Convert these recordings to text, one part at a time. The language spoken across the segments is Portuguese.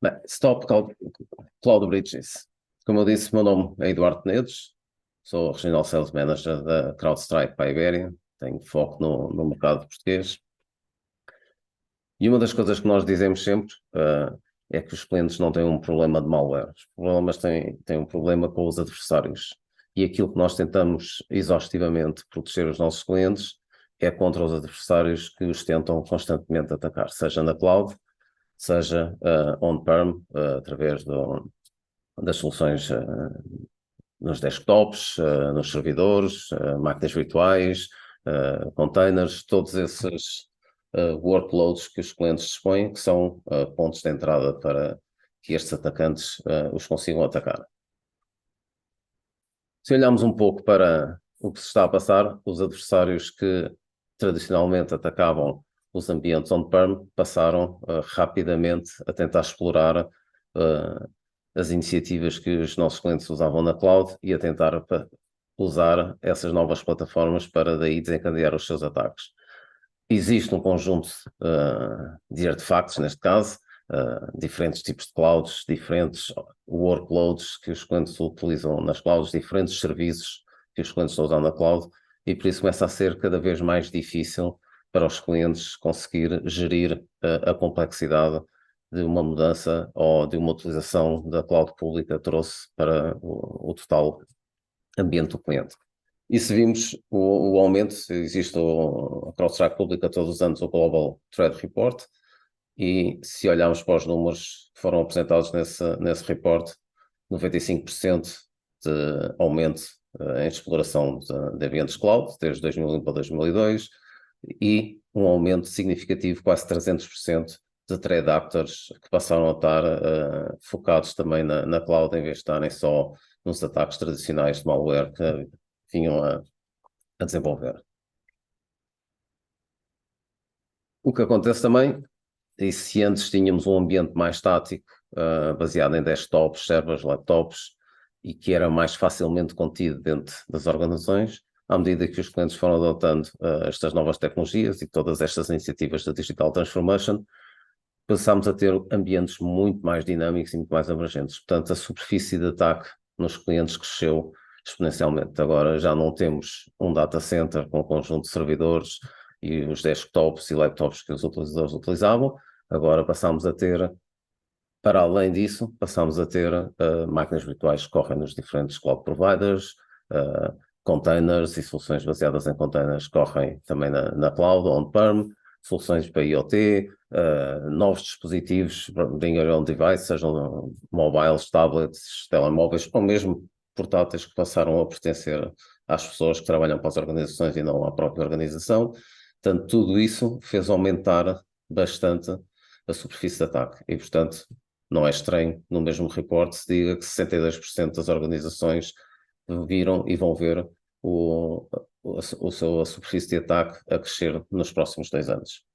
Bem, Stop Cloud Bridges. Como eu disse, meu nome é Eduardo Nedes, sou Regional Sales Manager da CrowdStrike para a Iberian, tenho foco no mercado português. E uma das coisas que nós dizemos sempre é que os clientes não têm um problema de malware, os problemas têm um problema com os adversários. E aquilo que nós tentamos exaustivamente proteger os nossos clientes é contra os adversários que os tentam constantemente atacar, seja na cloud, seja on-prem, através das soluções nos desktops, nos servidores, máquinas virtuais, containers, todos esses workloads que os clientes dispõem, que são pontos de entrada para que estes atacantes os consigam atacar. Se olharmos um pouco para o que se está a passar, os adversários que tradicionalmente atacavam os ambientes on-prem passaram rapidamente a tentar explorar as iniciativas que os nossos clientes usavam na cloud e a tentar usar essas novas plataformas para daí desencadear os seus ataques. Existe um conjunto de artefactos, neste caso, diferentes tipos de clouds, diferentes workloads que os clientes utilizam nas clouds, diferentes serviços que os clientes estão usando na cloud, e por isso começa a ser cada vez mais difícil para os clientes conseguir gerir a complexidade de uma mudança ou de uma utilização da cloud pública trouxe para o total ambiente do cliente. E se vimos o aumento, existe a CrowdStrike publica todos os anos o Global Threat Report, e se olharmos para os números que foram apresentados nesse report, 95% de aumento em exploração de ambientes cloud, desde 2001 para 2002, e um aumento significativo, quase 300%, de threat actors que passaram a estar focados também na cloud, em vez de estarem só nos ataques tradicionais de malware que vinham a desenvolver. O que acontece também, e se antes tínhamos um ambiente mais estático, baseado em desktops, servers, laptops, e que era mais facilmente contido dentro das organizações, à medida que os clientes foram adotando estas novas tecnologias e todas estas iniciativas da Digital Transformation, passámos a ter ambientes muito mais dinâmicos e muito mais abrangentes. Portanto, a superfície de ataque nos clientes cresceu exponencialmente. Agora já não temos um data center com um conjunto de servidores e os desktops e laptops que os utilizadores utilizavam. Agora passamos a ter, para além disso, passamos a ter máquinas virtuais que correm nos diferentes cloud providers, containers e soluções baseadas em containers que correm também na cloud, on-prem, soluções para IoT, novos dispositivos, bring your own device, sejam mobiles, tablets, telemóveis ou mesmo portáteis que passaram a pertencer às pessoas que trabalham para as organizações e não à própria organização. Portanto, tudo isso fez aumentar bastante a superfície de ataque e, portanto, não é estranho no mesmo report se diga que 62% das organizações viram e vão ver a superfície de ataque a crescer nos próximos 2 anos.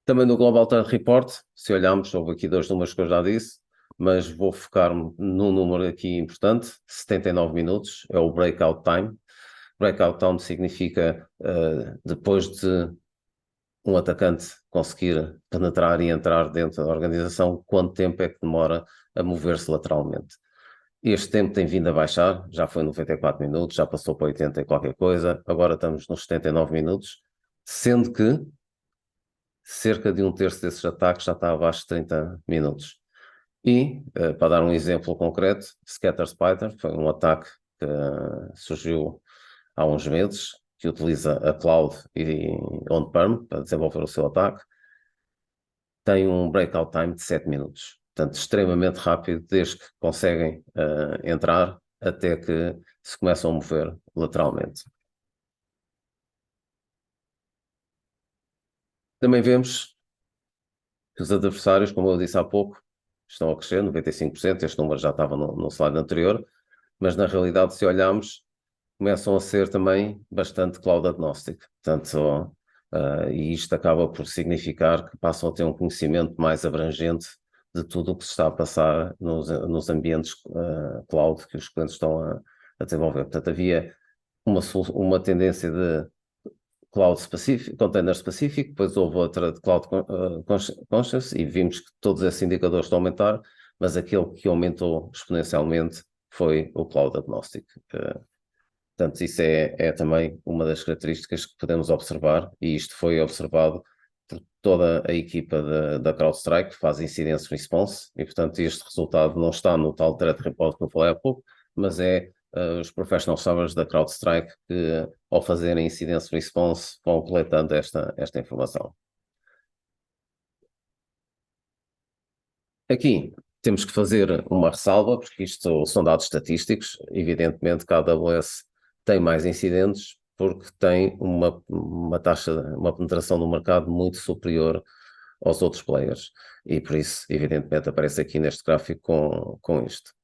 Também no Global Threat Report, se olharmos, houve aqui 2 números que eu já disse, mas vou focar-me num número aqui importante, 79 minutos, é o breakout time. Breakout time significa, depois de um atacante conseguir penetrar e entrar dentro da organização, quanto tempo é que demora a mover-se lateralmente. Este tempo tem vindo a baixar, já foi 94 minutos, já passou para 80 e qualquer coisa, agora estamos nos 79 minutos, sendo que cerca de 1/3 desses ataques já está abaixo de 30 minutos. E, para dar um exemplo concreto, Scatter Spider foi um ataque que surgiu há uns meses, que utiliza a cloud e on-prem para desenvolver o seu ataque, tem um breakout time de 7 minutos. Portanto, extremamente rápido, desde que conseguem entrar até que se começam a mover lateralmente. Também vemos que os adversários, como eu disse há pouco, estão a crescer, 95%, este número já estava no slide anterior, mas na realidade, se olharmos, começam a ser também bastante cloud agnostic. Portanto, e isto acaba por significar que passam a ter um conhecimento mais abrangente de tudo o que se está a passar nos ambientes cloud que os clientes estão a desenvolver. Portanto, havia uma tendência de Cloud Specific, Container Specific, depois houve outra de Cloud Conscious e vimos que todos esses indicadores estão a aumentar, mas aquele que aumentou exponencialmente foi o Cloud Agnostic. Portanto, isso é também uma das características que podemos observar, e isto foi observado por toda a equipa da CrowdStrike, que faz Incidence Response, e portanto este resultado não está no tal Threat Report que eu falei há pouco, mas é os professional servers da CrowdStrike que, ao fazerem Incidence Response, vão coletando esta informação. Aqui temos que fazer uma ressalva, porque isto são dados estatísticos. Evidentemente que a AWS tem mais incidentes porque tem uma taxa, uma penetração do mercado muito superior aos outros players. E por isso, evidentemente, aparece aqui neste gráfico com isto.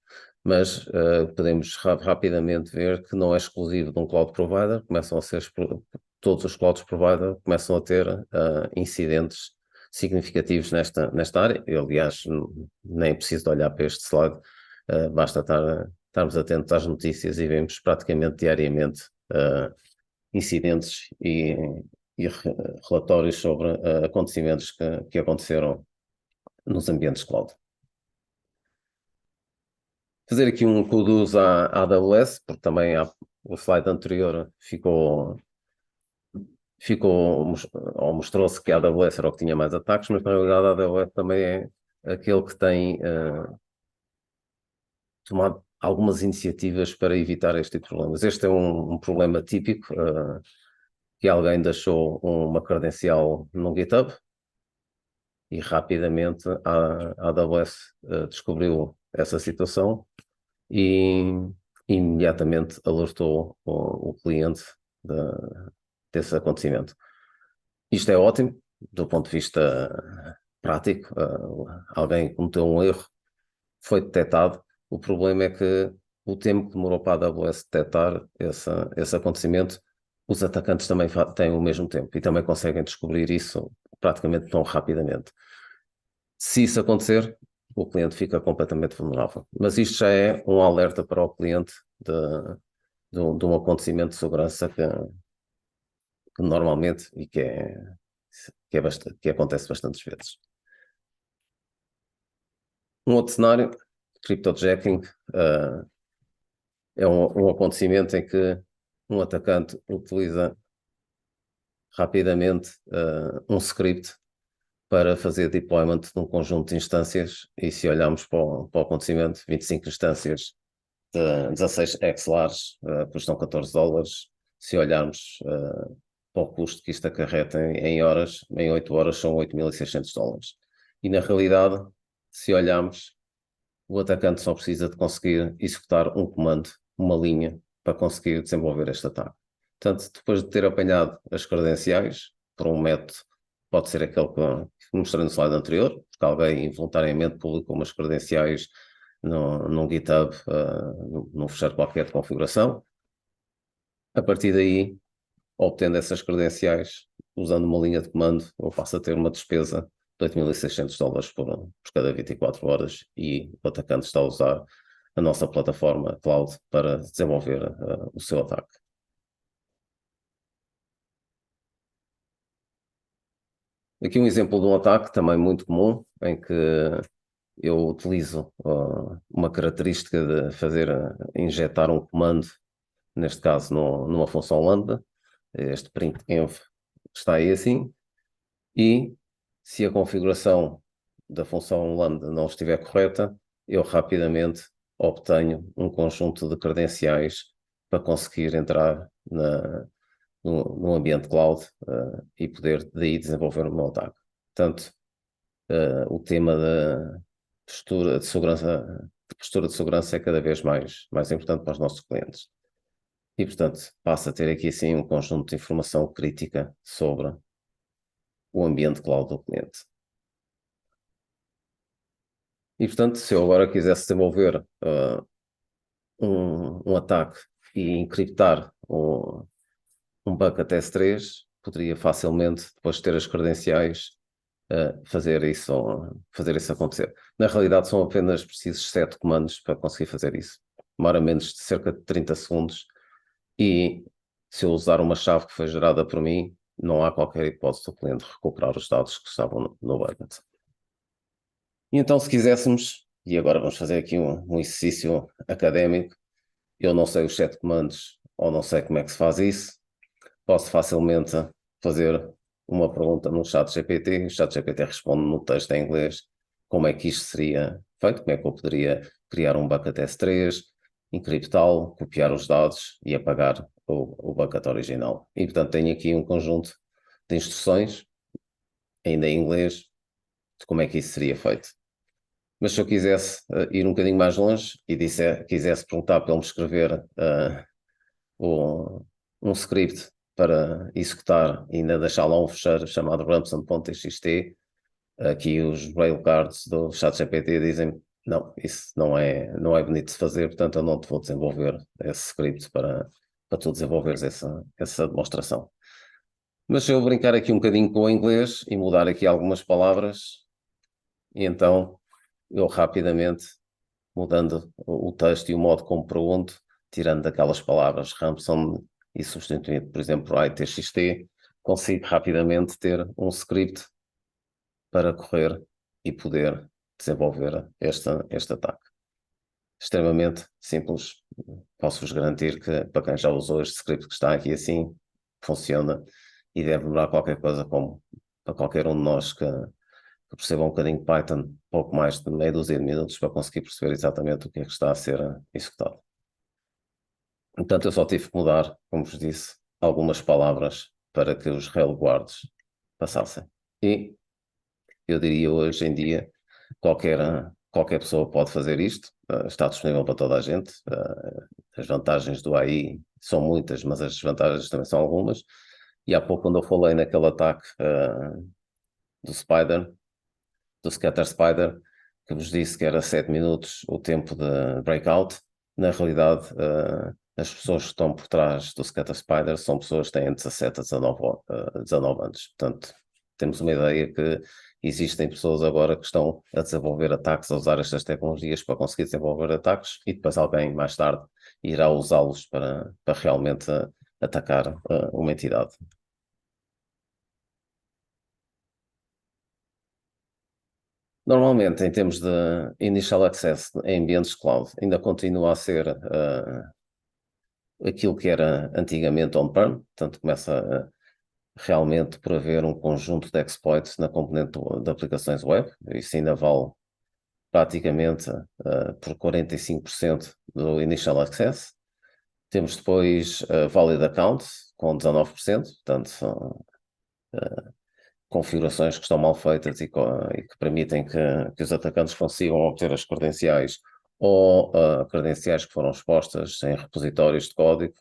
Mas podemos rapidamente ver que não é exclusivo de um cloud provider, todos os cloud providers começam a ter incidentes significativos nesta área. Eu, aliás, nem preciso de olhar para este slide, basta estarmos atentos às notícias e vemos praticamente diariamente incidentes e relatórios sobre acontecimentos que aconteceram nos ambientes cloud. Fazer aqui um kudos à AWS, porque também o slide anterior ou mostrou-se que a AWS era o que tinha mais ataques, mas na realidade a AWS também é aquele que tem tomado algumas iniciativas para evitar este tipo de problemas. Este é um problema típico, que alguém deixou uma credencial no GitHub e rapidamente a AWS descobriu essa situação e imediatamente alertou o cliente desse acontecimento. Isto é ótimo do ponto de vista prático. Alguém cometeu um erro, foi detectado. O problema é que o tempo que demorou para a AWS detectar esse acontecimento, os atacantes também têm o mesmo tempo e também conseguem descobrir isso praticamente tão rapidamente. Se isso acontecer, o cliente fica completamente vulnerável. Mas isto já é um alerta para o cliente de um acontecimento de segurança que normalmente e que acontece bastantes vezes. Um outro cenário, cryptojacking, é um acontecimento em que um atacante utiliza rapidamente um script para fazer deployment de um conjunto de instâncias, e se olharmos para o acontecimento, 25 instâncias de 16 XLARs, custam $14. Se olharmos para o custo que isto acarreta em horas, em 8 horas são $8.600. E na realidade, se olharmos, o atacante só precisa de conseguir executar um comando, uma linha, para conseguir desenvolver este ataque. Portanto, depois de ter apanhado as credenciais, por um método, pode ser aquele que mostrei no slide anterior, porque alguém involuntariamente publicou umas credenciais num GitHub, não fechar qualquer configuração. A partir daí, obtendo essas credenciais, usando uma linha de comando, eu passo a ter uma despesa de $8.600 por cada 24 horas e o atacante está a usar a nossa plataforma cloud para desenvolver o seu ataque. Aqui um exemplo de um ataque também muito comum, em que eu utilizo uma característica de injetar um comando, neste caso numa função lambda, este printf está aí assim, e se a configuração da função lambda não estiver correta, eu rapidamente obtenho um conjunto de credenciais para conseguir entrar no ambiente cloud e poder daí desenvolver o meu ataque. Portanto, o tema da postura de segurança é cada vez mais importante para os nossos clientes. E, portanto, passa a ter aqui assim um conjunto de informação crítica sobre o ambiente cloud do cliente. E, portanto, se eu agora quisesse desenvolver um ataque e encriptar um bucket S3, poderia facilmente, depois de ter as credenciais, fazer isso acontecer. Na realidade, são apenas precisos 7 comandos para conseguir fazer isso. Demora menos de cerca de 30 segundos. E se eu usar uma chave que foi gerada por mim, não há qualquer hipótese do cliente recuperar os dados que estavam no bucket. E então, se quiséssemos, e agora vamos fazer aqui um exercício académico, eu não sei os 7 comandos, ou não sei como é que se faz isso, posso facilmente fazer uma pergunta no chat GPT, o chat GPT responde no texto em inglês como é que isto seria feito, como é que eu poderia criar um bucket S3, encriptá-lo, copiar os dados e apagar o bucket original. E, portanto, tenho aqui um conjunto de instruções, ainda em inglês, de como é que isso seria feito. Mas se eu quisesse ir um bocadinho mais longe e quisesse perguntar para ele me escrever um script para executar e ainda deixar lá um fecheiro chamado rumson.txt, aqui os railcards do ChatGPT dizem não, isso não é bonito de se fazer, portanto eu não te vou desenvolver esse script para tu desenvolveres essa demonstração. Mas se eu brincar aqui um bocadinho com o inglês e mudar aqui algumas palavras, e então eu rapidamente, mudando o texto e o modo como pergunto, tirando daquelas palavras Ramson e substituindo, por exemplo, por ITXT, consigo rapidamente ter um script para correr e poder desenvolver este ataque. Extremamente simples. Posso-vos garantir que, para quem já usou este script que está aqui assim, funciona e deve demorar qualquer coisa como para qualquer um de nós que perceba um bocadinho de Python, pouco mais de meia dúzia de minutos para conseguir perceber exatamente o que é que está a ser executado. Portanto, eu só tive que mudar, como vos disse, algumas palavras para que os railguards passassem. E eu diria hoje em dia, qualquer pessoa pode fazer isto, está disponível para toda a gente. As vantagens do AI são muitas, mas as desvantagens também são algumas. E há pouco, quando eu falei naquele ataque do Spider, do Scatter Spider, que vos disse que era 7 minutos o tempo de breakout, na realidade, as pessoas que estão por trás do Scatter Spider são pessoas que têm 17 a 19 anos. Portanto, temos uma ideia que existem pessoas agora que estão a desenvolver ataques, a usar estas tecnologias para conseguir desenvolver ataques e depois alguém mais tarde irá usá-los para realmente atacar uma entidade. Normalmente, em termos de initial access em ambientes cloud, ainda continua a ser aquilo que era antigamente on-prem, portanto começa realmente por haver um conjunto de exploits na componente de aplicações web, isso ainda vale praticamente por 45% do initial access. Temos depois valid account com 19%, portanto são configurações que estão mal feitas e que permitem que os atacantes consigam obter as credenciais ou credenciais que foram expostas em repositórios de código.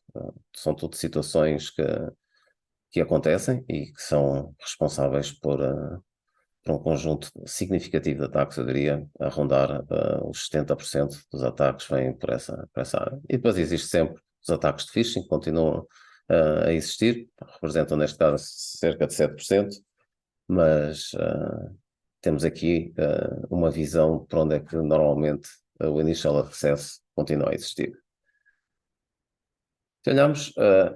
São tudo situações que acontecem e que são responsáveis por um conjunto significativo de ataques, eu diria, a rondar os 70% dos ataques vêm por essa área. E depois existe sempre os ataques de phishing, que continuam a existir, representam neste caso cerca de 7%, mas temos aqui uma visão para onde é que normalmente o initial access continua a existir. Se olharmos,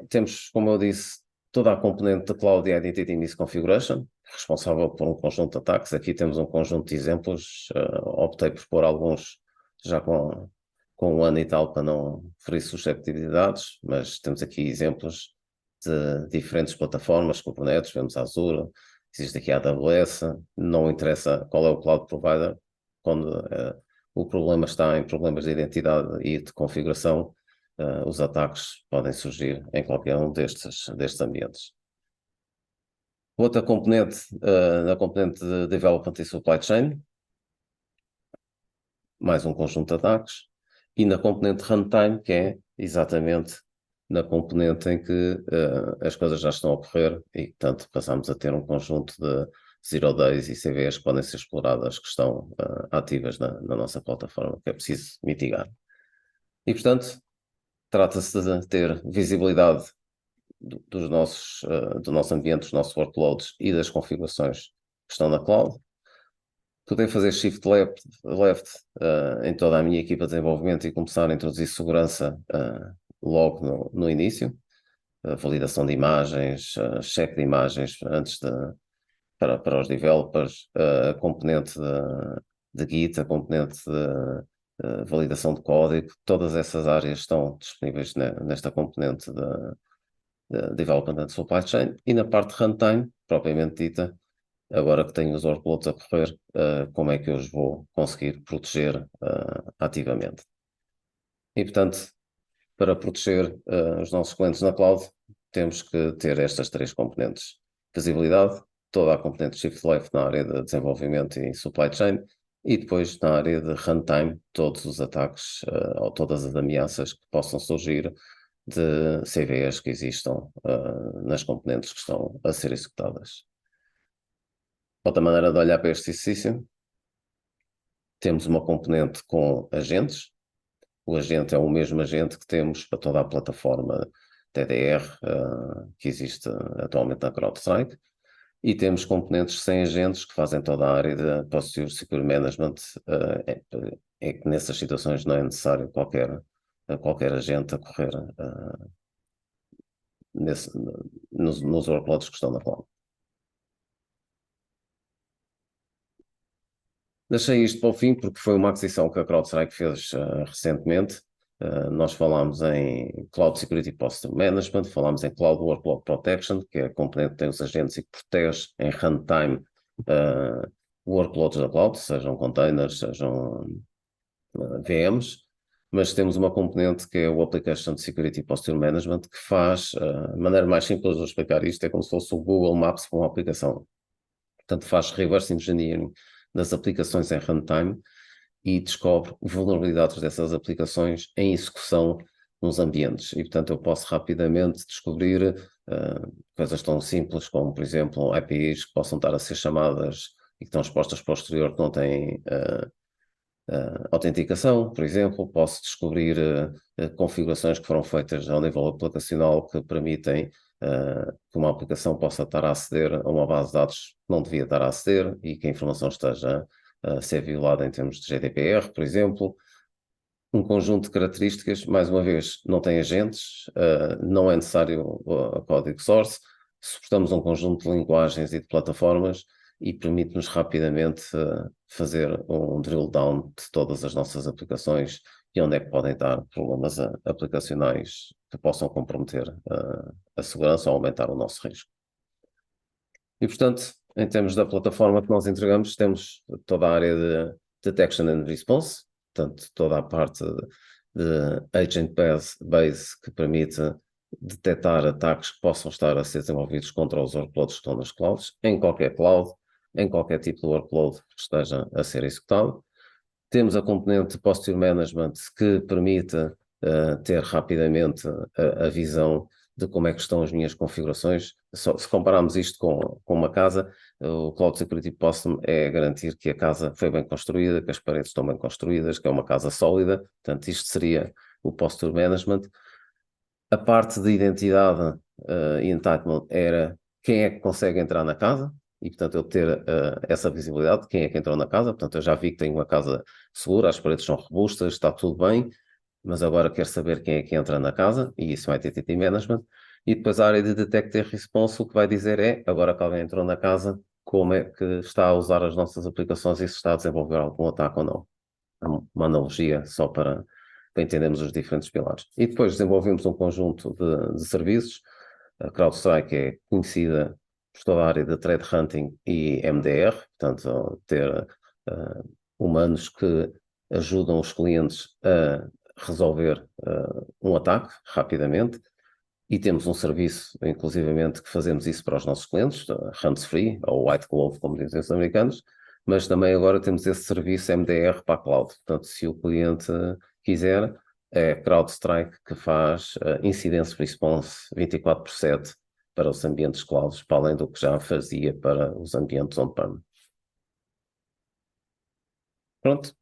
temos, como eu disse, toda a componente de Cloud Identity Misconfiguration, responsável por um conjunto de ataques. Aqui temos um conjunto de exemplos, optei por pôr alguns já com um ano e tal para não ferir susceptibilidades, mas temos aqui exemplos de diferentes plataformas, Kubernetes, vemos a Azure, existe aqui a AWS, não interessa qual é o cloud provider, quando o problema está em problemas de identidade e de configuração, os ataques podem surgir em qualquer um destes ambientes. Outra componente, na componente de Development e Supply Chain, mais um conjunto de ataques, e na componente Runtime, que é exatamente na componente em que as coisas já estão a ocorrer e, portanto, passamos a ter um conjunto de Zero Days e CVEs que podem ser exploradas, que estão ativas na nossa plataforma, que é preciso mitigar. E, portanto, trata-se de ter visibilidade do nosso ambiente, dos nossos workloads e das configurações que estão na cloud. Poder fazer shift left em toda a minha equipa de desenvolvimento e começar a introduzir segurança logo no início. validação de imagens, cheque de imagens para os developers, a componente de Git, a componente de validação de código, todas essas áreas estão disponíveis nesta componente de Development and Supply Chain. E na parte de runtime, propriamente dita, agora que tenho os workloads a correr, como é que eu os vou conseguir proteger ativamente. E, portanto, para proteger os nossos clientes na cloud, temos que ter estas três componentes. Visibilidade, toda a componente Shift Left na área de desenvolvimento e supply chain, e depois na área de runtime, todos os ataques ou todas as ameaças que possam surgir de CVEs que existam nas componentes que estão a ser executadas. Outra maneira de olhar para este exercício, temos uma componente com agentes. O agente é o mesmo agente que temos para toda a plataforma TDR que existe atualmente na CrowdStrike. E temos componentes sem agentes que fazem toda a área de Posture Security Management. É que nessas situações não é necessário qualquer agente a correr nos workloads que estão na cloud. Deixei isto para o fim porque foi uma aquisição que a CrowdStrike fez recentemente. Nós falámos em Cloud Security Posture Management, falámos em Cloud Workload Protection, que é a componente que tem os agentes e que protege em runtime workloads da cloud, sejam containers, sejam VMs, mas temos uma componente que é o Application Security Posture Management, que faz, a maneira mais simples de explicar isto é como se fosse o Google Maps para uma aplicação. Portanto, faz reverse engineering das aplicações em runtime e descobre vulnerabilidades dessas aplicações em execução nos ambientes. E, portanto, eu posso rapidamente descobrir coisas tão simples como, por exemplo, APIs que possam estar a ser chamadas e que estão expostas para o exterior que não têm autenticação, por exemplo. Posso descobrir configurações que foram feitas ao nível aplicacional que permitem que uma aplicação possa estar a aceder a uma base de dados que não devia estar a aceder e que a informação esteja a ser violada em termos de GDPR, por exemplo. Um conjunto de características, mais uma vez, não tem agentes, não é necessário o código source, suportamos um conjunto de linguagens e de plataformas e permite-nos rapidamente fazer um drill down de todas as nossas aplicações e onde é que podem estar problemas aplicacionais que possam comprometer a segurança ou aumentar o nosso risco. E, portanto, em termos da plataforma que nós entregamos, temos toda a área de Detection and Response, portanto, toda a parte de Agent Base que permite detectar ataques que possam estar a ser desenvolvidos contra os workloads que estão nas clouds, em qualquer cloud, em qualquer tipo de workload que esteja a ser executado. Temos a componente de Posture Management que permite ter rapidamente a visão de como é que estão as minhas configurações. Se compararmos isto com uma casa, o Cloud Security Posture é garantir que a casa foi bem construída, que as paredes estão bem construídas, que é uma casa sólida. Portanto, isto seria o Posture Management. A parte de identidade e entitlement era quem é que consegue entrar na casa e, portanto, eu ter essa visibilidade de quem é que entrou na casa. Portanto, eu já vi que tenho uma casa segura, as paredes são robustas, está tudo bem, mas agora quero saber quem é que entra na casa, e isso é Identity Management. E depois a área de Detect and Response, o que vai dizer é, agora que alguém entrou na casa, como é que está a usar as nossas aplicações e se está a desenvolver algum ataque ou não. É uma analogia só para entendermos os diferentes pilares. E depois desenvolvemos um conjunto de serviços. A CrowdStrike é conhecida por toda a área de Threat Hunting e MDR, portanto, ter humanos que ajudam os clientes a resolver um ataque rapidamente, e temos um serviço, inclusivamente, que fazemos isso para os nossos clientes, hands-free, ou white glove, como dizem os americanos, mas também agora temos esse serviço MDR para a cloud. Portanto, se o cliente quiser, é CrowdStrike que faz incidence response 24/7 para os ambientes clouds, para além do que já fazia para os ambientes on-prem. Pronto,